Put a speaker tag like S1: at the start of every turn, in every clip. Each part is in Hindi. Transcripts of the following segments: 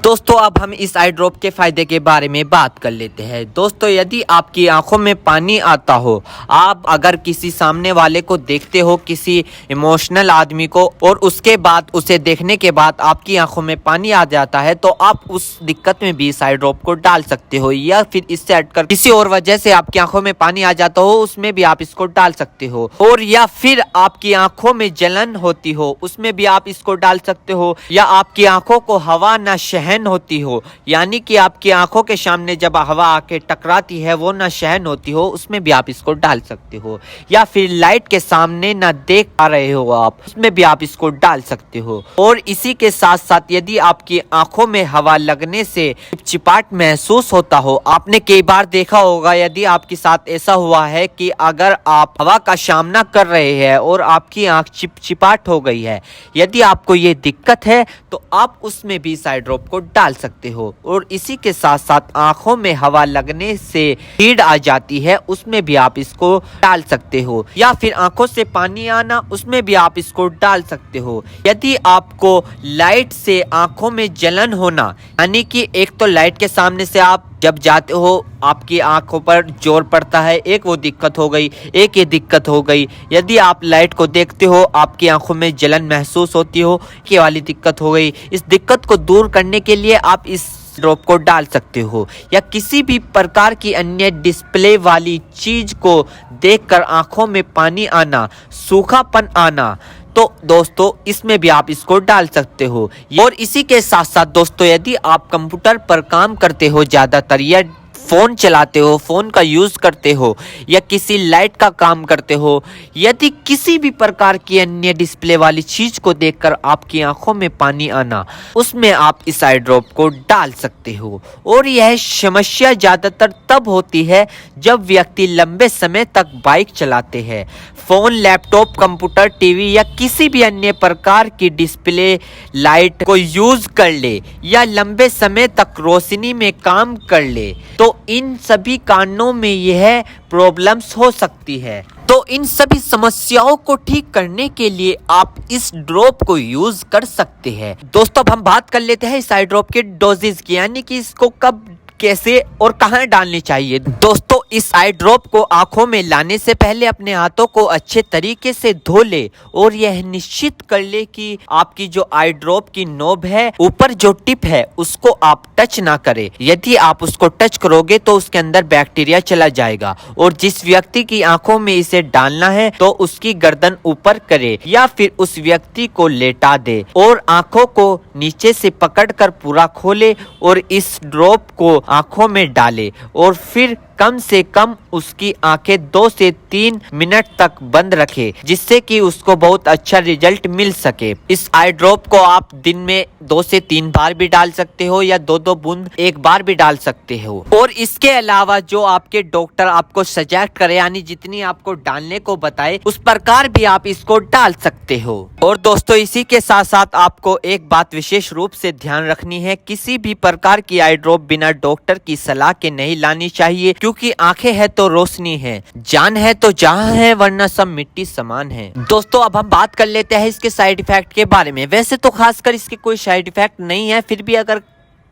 S1: दोस्तों अब हम इस आई ड्रॉप के फायदे के बारे में बात कर लेते हैं। दोस्तों यदि आपकी आंखों में पानी आता हो, आप अगर किसी सामने वाले को देखते हो, किसी इमोशनल आदमी को, और उसके बाद उसे देखने के बाद आपकी आंखों में पानी आ जाता है, तो आप उस दिक्कत में भी इस आई ड्रॉप को डाल सकते हो। या फिर इससे हटकर किसी और वजह से आपकी आंखों में पानी आ जाता हो, उसमें भी आप इसको डाल सकते हो। और या फिर आपकी आंखों में जलन होती हो, उसमें भी आप इसको डाल सकते हो। या आपकी आंखों को हवा न सहन होती हो, यानी कि आपकी आंखों के सामने जब हवा आके टकराती है वो न सहन होती हो, उसमें भी आप इसको डाल सकते हो। या फिर लाइट के सामने न देख पा रहे हो आप, उसमें भी आप इसको डाल सकते हो। और इसी के साथ साथ यदि आपकी आंखों में हवा लगने से चिपचिपाहट महसूस होता हो, आपने कई बार देखा होगा, यदि आपके साथ ऐसा हुआ है कि अगर आप हवा का सामना कर रहे हैं और आपकी आंख चिपचिपाहट हो गई है, यदि आपको ये दिक्कत है तो आप उसमें भी इस आई ड्रॉप को डाल सकते हो। और इसी के साथ साथ आंखों में हवा लगने से हीट आ जाती है, उसमें भी आप इसको डाल सकते हो। या फिर आंखों से पानी आना, उसमें भी आप इसको डाल सकते हो। यदि आपको लाइट से आंखों में जलन होना, यानी कि एक तो लाइट के सामने से आप जब जाते हो आपकी आंखों पर जोर पड़ता है, एक वो दिक्कत हो गई, एक ये दिक्कत हो गई। यदि आप लाइट को देखते हो, आपकी आंखों में जलन महसूस होती हो, ये वाली दिक्कत हो गई। इस दिक्कत को दूर करने के लिए आप इस ड्रॉप को डाल सकते हो। या किसी भी प्रकार की अन्य डिस्प्ले वाली चीज को देखकर आंखों में पानी आना, सूखापन आना, तो दोस्तों इसमें भी आप इसको डाल सकते हो। और इसी के साथ साथ दोस्तों यदि आप कंप्यूटर पर काम करते हो ज़्यादातर, या फ़ोन चलाते हो, फ़ोन का यूज़ करते हो, या किसी लाइट का काम करते हो, यदि किसी भी प्रकार की अन्य डिस्प्ले वाली चीज़ को देखकर आपकी आंखों में पानी आना, उसमें आप इस आई ड्रॉप को डाल सकते हो। और यह समस्या ज़्यादातर तब होती है जब व्यक्ति लंबे समय तक बाइक चलाते हैं, फ़ोन, लैपटॉप, कंप्यूटर, टीवी या किसी भी अन्य प्रकार की डिस्प्ले लाइट को यूज़ कर ले, या लंबे समय तक रोशनी में काम कर ले, तो इन सभी कारणों में यह प्रॉब्लम्स हो सकती है। तो इन सभी समस्याओं को ठीक करने के लिए आप इस ड्रॉप को यूज कर सकते हैं। दोस्तों अब हम बात कर लेते हैं इस आई ड्रॉप के डोजेज की, यानी कि इसको कब, कैसे और कहां डालनी चाहिए। दोस्तों इस आई ड्रॉप को आंखों में लाने से पहले अपने हाथों को अच्छे तरीके से धो ले और यह निश्चित कर ले कि आपकी जो आई ड्रॉप की नोब है, ऊपर जो टिप है, उसको आप टच ना करें। यदि आप उसको टच करोगे तो उसके अंदर बैक्टीरिया चला जाएगा। और जिस व्यक्ति की आंखों में इसे डालना है तो उसकी गर्दन ऊपर करे या फिर उस व्यक्ति को लेटा दे और आंखों को नीचे से पकड़कर पूरा खोले और इस ड्रॉप को आंखों में डाले और फिर कम से कम उसकी आंखें 2 से 3 मिनट तक बंद रखे, जिससे कि उसको बहुत अच्छा रिजल्ट मिल सके। इस आई ड्रॉप को आप दिन में 2 से 3 बार भी डाल सकते हो या 2-2 बूंद एक बार भी डाल सकते हो। और इसके अलावा जो आपके डॉक्टर आपको सजेस्ट करे, यानी जितनी आपको डालने को बताए, उस प्रकार भी आप इसको डाल सकते हो। और दोस्तों इसी के साथ साथ आपको एक बात विशेष रूप से ध्यान रखनी है, किसी भी प्रकार की आई ड्रॉप बिना डॉक्टर की सलाह के नहीं लानी चाहिए, क्योंकि आंखें है तो रोशनी है, जान है तो जहां है, वरना सब मिट्टी समान है। दोस्तों अब हम बात कर लेते हैं इसके साइड इफेक्ट के बारे में। वैसे तो खासकर इसके कोई साइड इफेक्ट नहीं है, फिर भी अगर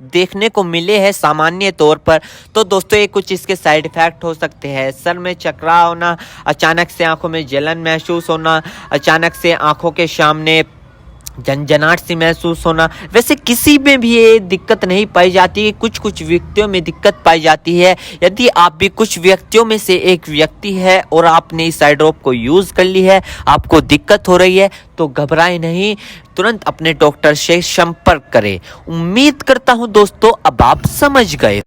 S1: देखने को मिले हैं सामान्य तौर पर, तो दोस्तों ये कुछ इसके साइड इफेक्ट हो सकते हैं। सर में चकरा होना, अचानक से आंखों में जलन महसूस होना, अचानक से आंखों के सामने झंझनाहट सी महसूस होना। वैसे किसी में भी ये दिक्कत नहीं पाई जाती, कुछ व्यक्तियों में दिक्कत पाई जाती है। यदि आप भी कुछ व्यक्तियों में से एक व्यक्ति है और आपने इस आई ड्रॉप को यूज़ कर ली है, आपको दिक्कत हो रही है, तो घबराए नहीं, तुरंत अपने डॉक्टर से संपर्क करें। उम्मीद करता हूं दोस्तों अब आप समझ गए।